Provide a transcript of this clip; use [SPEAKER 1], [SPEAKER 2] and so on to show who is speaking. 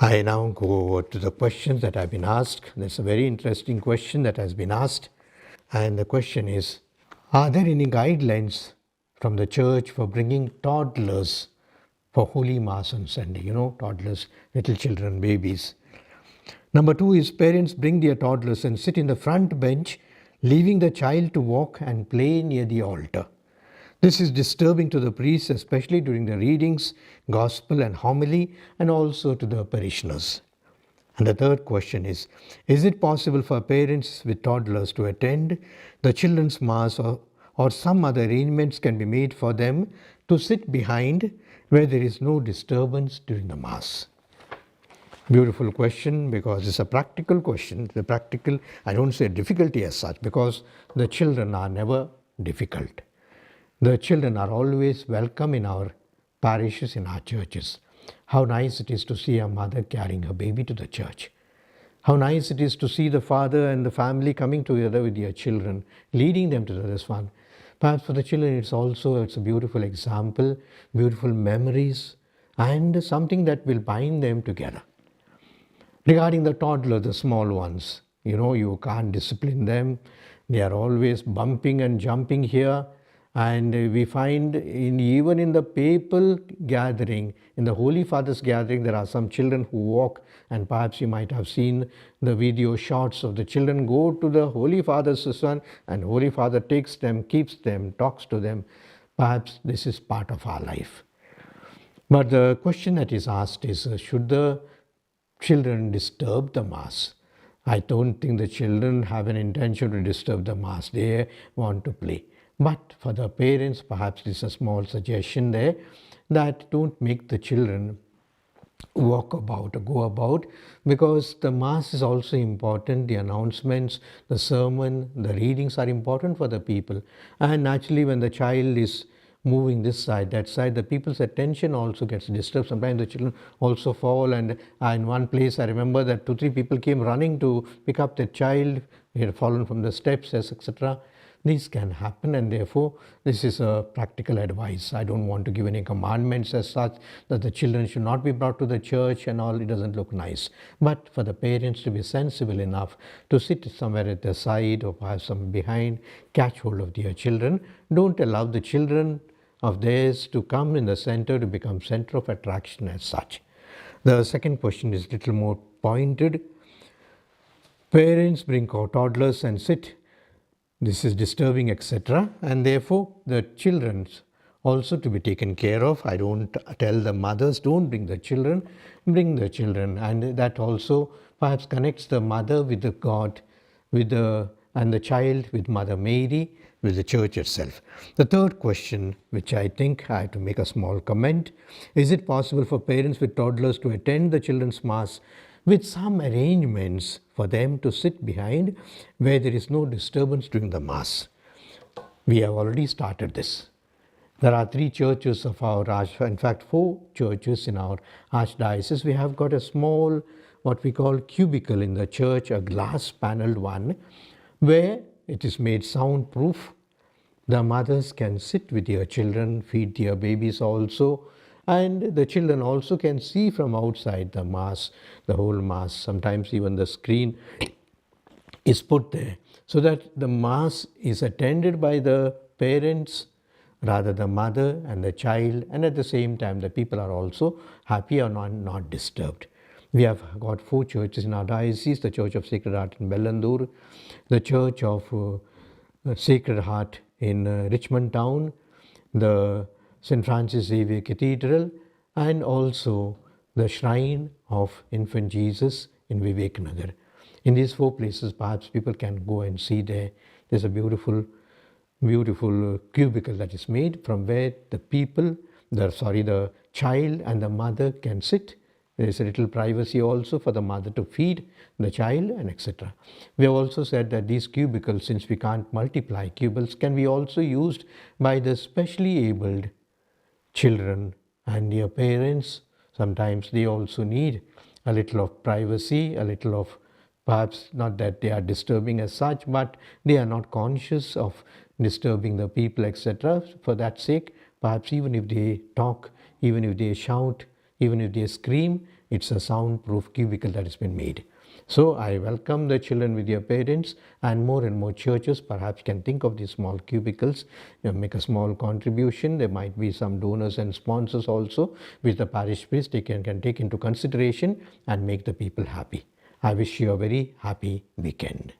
[SPEAKER 1] I now go to the questions that have been asked. There's a very interesting question that has been asked. And the question is, are there any guidelines from the church for bringing toddlers for Holy Mass on Sunday? Toddlers, little children, babies. Number two is parents bring their toddlers and sit in the front bench, leaving the child to walk and play near the altar. This is disturbing to the priests, especially during the readings, gospel and homily, and also to the parishioners. And the third question is it possible for parents with toddlers to attend the children's mass, or some other arrangements can be made for them to sit behind where there is no disturbance during the mass? Beautiful question, because it's a practical question. The practical, I don't say difficulty as such, because the children are never difficult. The children are always welcome in our parishes, in our churches. How nice it is to see a mother carrying her baby to the church. How nice it is to see the father and the family coming together with their children, leading them to this one. Perhaps for the children it's a beautiful example, beautiful memories, and something that will bind them together. Regarding the toddler, the small ones, you can't discipline them. They are always bumping and jumping here. And we find even in the papal gathering, in the Holy Father's gathering, there are some children who walk, and perhaps you might have seen the video shots of the children go to the Holy Father's son, and Holy Father takes them, keeps them, talks to them. Perhaps this is part of our life. But the question that is asked is, should the children disturb the Mass? I don't think the children have an intention to disturb the Mass. They want to play. But for the parents, perhaps this is a small suggestion there, that don't make the children walk about or go about, because the Mass is also important. The announcements, the sermon, the readings are important for the people. And naturally, when the child is moving this side, that side, the people's attention also gets disturbed. Sometimes the children also fall, and in one place I remember that 2-3 people came running to pick up the child. He had fallen from the steps, etc. These can happen, and therefore this is a practical advice. I don't want to give any commandments as such that the children should not be brought to the church and all. It doesn't look nice. But for the parents to be sensible enough to sit somewhere at the side or perhaps some behind, catch hold of their children. Don't allow the children of theirs to come in the center, to become center of attraction as such. The second question is a little more pointed. Parents bring toddlers and sit. This is disturbing, etc. And therefore, the children also to be taken care of. I don't tell the mothers, don't bring the children, bring the children. And that also perhaps connects the mother with the God, and the child with Mother Mary, with the church itself. The third question, which I think I have to make a small comment, is it possible for parents with toddlers to attend the children's Mass with some arrangements for them to sit behind where there is no disturbance during the Mass? We have already started this. There are 3 churches of our in fact 4 churches in our Archdiocese. We have got a small, what we call cubicle in the church, a glass panelled one, where it is made soundproof. The mothers can sit with their children, feed their babies also, and the children also can see from outside the Mass, the whole Mass. Sometimes even the screen is put there, so that the Mass is attended by the parents, rather the mother and the child, and at the same time the people are also happy or not disturbed. We have got 4 churches in our diocese: the Church of Sacred Heart in Bangalore, the Church of Sacred Heart in Richmond Town, the St. Francis Xavier Cathedral, and also the Shrine of Infant Jesus in Vivekanagar. In these 4 places, perhaps people can go and see there. There's a beautiful cubicle that is made from where the child and the mother can sit. There is a little privacy also for the mother to feed the child, and etc. We have also said that these cubicles, since we can't multiply cubicles, can be also used by the specially abled children and their parents. Sometimes they also need a little of privacy, a little of, perhaps not that they are disturbing as such, but they are not conscious of disturbing the people, etc. For that sake, perhaps even if they talk, even if they shout, even if they scream, it's a soundproof cubicle that has been made. So I welcome the children with your parents, and more churches perhaps can think of these small cubicles, make a small contribution. There might be some donors and sponsors also, which the parish priest can take into consideration and make the people happy. I wish you a very happy weekend.